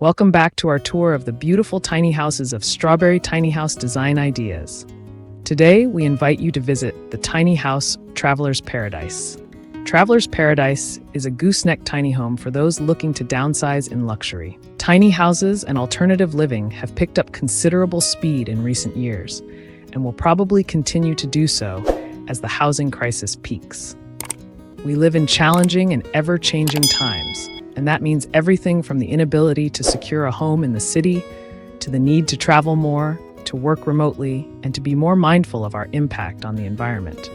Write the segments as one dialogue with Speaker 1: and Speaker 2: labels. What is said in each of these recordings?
Speaker 1: Welcome back to our tour of the beautiful tiny houses of Strawberry Tiny House Design Ideas. Today, we invite you to visit the Tiny House Traveler's Paradise. Traveler's Paradise is a gooseneck tiny home for those looking to downsize in luxury. Tiny houses and alternative living have picked up considerable speed in recent years, and will probably continue to do so as the housing crisis peaks. We live in challenging and ever-changing times, and that means everything from the inability to secure a home in the city, to the need to travel more, to work remotely, and to be more mindful of our impact on the environment.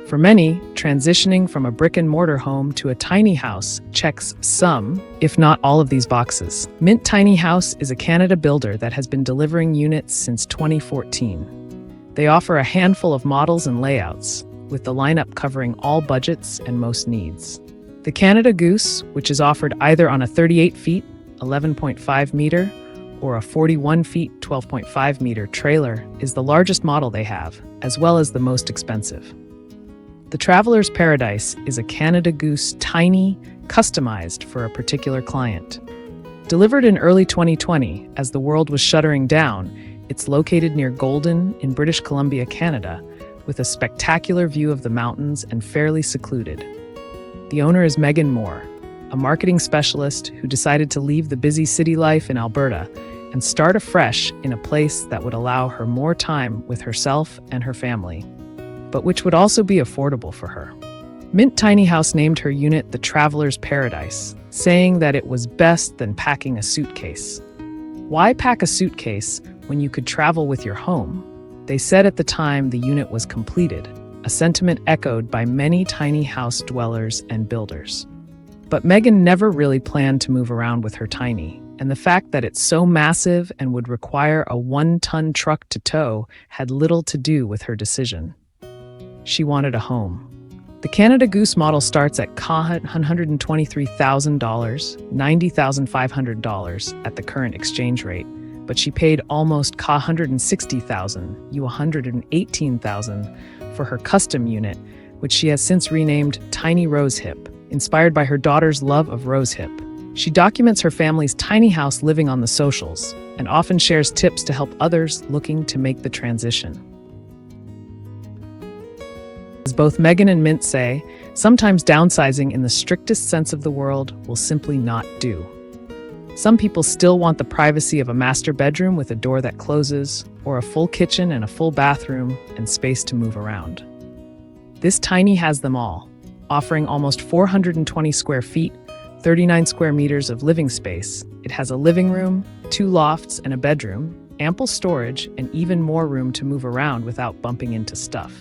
Speaker 1: For many, transitioning from a brick-and-mortar home to a tiny house checks some, if not all of these boxes. Mint Tiny House is a Canada builder that has been delivering units since 2014. They offer a handful of models and layouts, with the lineup covering all budgets and most needs. The Canada Goose, which is offered either on a 38 feet, 11.5 meter, or a 41 feet, 12.5 meter trailer, is the largest model they have, as well as the most expensive. The Traveler's Paradise is a Canada Goose tiny, customized for a particular client. Delivered in early 2020, as the world was shuttering down, it's located near Golden in British Columbia, Canada, with a spectacular view of the mountains and fairly secluded. The owner is Megan Moore, a marketing specialist who decided to leave the busy city life in Alberta and start afresh in a place that would allow her more time with herself and her family, but which would also be affordable for her. Mint Tiny House named her unit the Traveler's Paradise, saying that it was best than packing a suitcase. Why pack a suitcase when you could travel with your home? They said at the time the unit was completed, a sentiment echoed by many tiny house dwellers and builders. But Megan never really planned to move around with her tiny, and the fact that it's so massive and would require a 1-ton truck to tow had little to do with her decision. She wanted a home. The Canada Goose model starts at $123,000, $90,500 at the current exchange rate, but she paid almost $160,000, $118,000 for her custom unit, which she has since renamed Tiny Rosehip, inspired by her daughter's love of rosehip. She documents her family's tiny house living on the socials and often shares tips to help others looking to make the transition. As both Megan and Mint say, sometimes downsizing in the strictest sense of the world will simply not do. Some people still want the privacy of a master bedroom with a door that closes, or a full kitchen and a full bathroom and space to move around. This tiny has them all, offering almost 420 square feet, 39 square meters of living space. It has a living room, 2 lofts and a bedroom, ample storage, and even more room to move around without bumping into stuff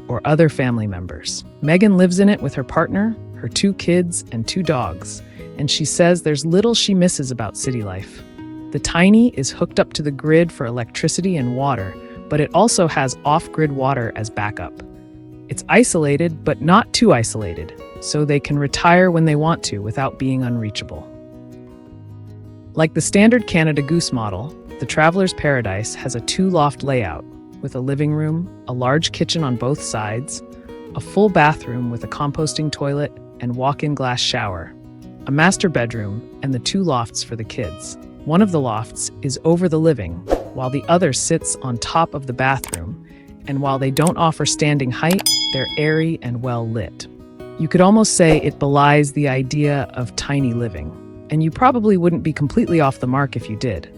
Speaker 1: or other family members. Megan lives in it with her partner, her 2 kids, and 2 dogs, and she says there's little she misses about city life. The tiny is hooked up to the grid for electricity and water, but it also has off-grid water as backup. It's isolated, but not too isolated, so they can retire when they want to without being unreachable. Like the standard Canada Goose model, the Traveler's Paradise has a 2-loft layout, with a living room, a large kitchen on both sides, a full bathroom with a composting toilet and walk-in glass shower, a master bedroom, and the 2 lofts for the kids. One of the lofts is over the living, while the other sits on top of the bathroom, and while they don't offer standing height, they're airy and well lit. You could almost say it belies the idea of tiny living, and you probably wouldn't be completely off the mark if you did.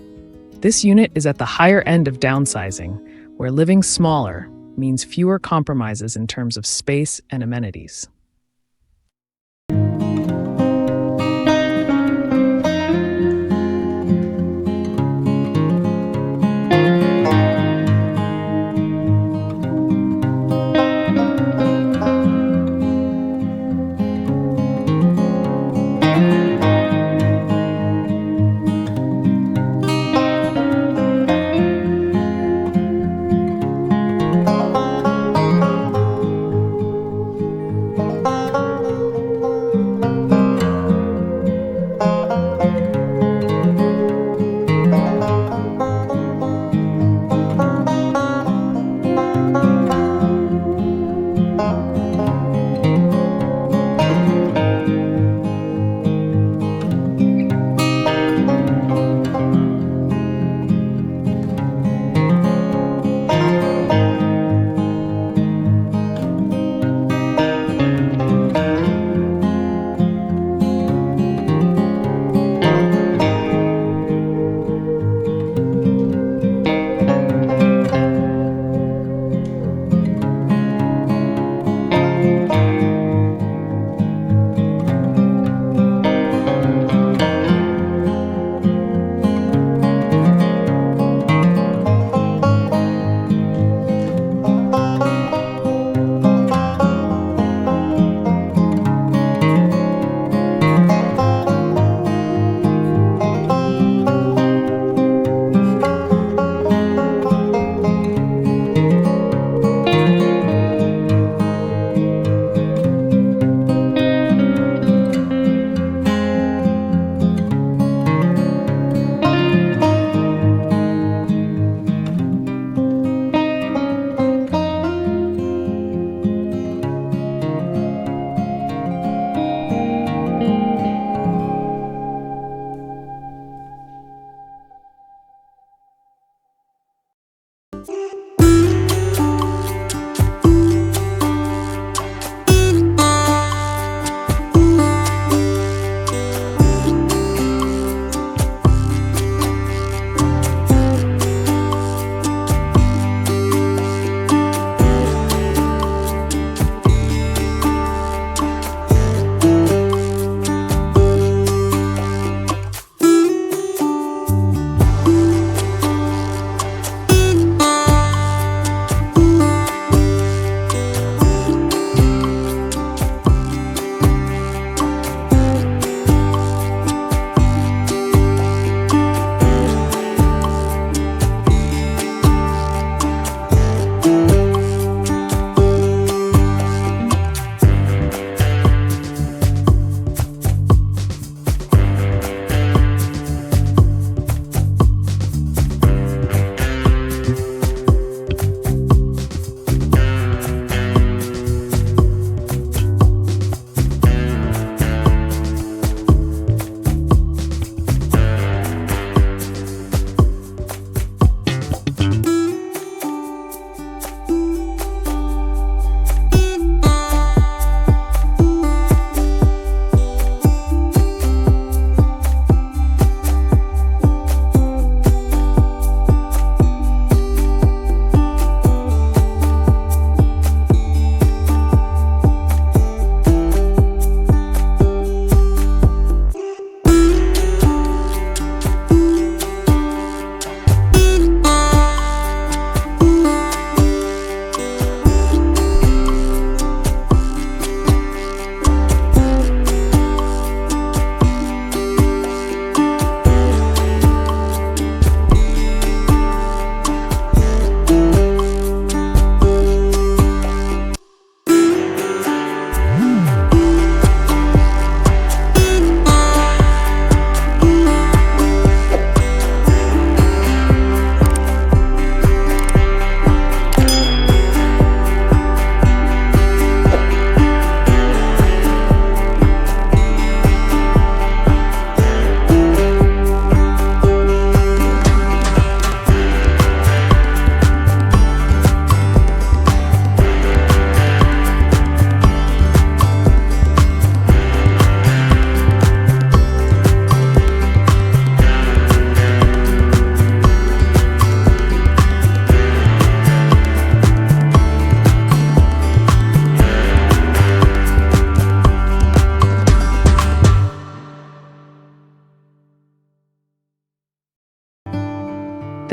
Speaker 1: This unit is at the higher end of downsizing, where living smaller means fewer compromises in terms of space and amenities.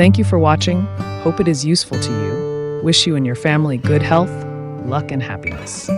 Speaker 1: Thank you for watching. Hope it is useful to you. Wish you and your family good health, luck, and happiness.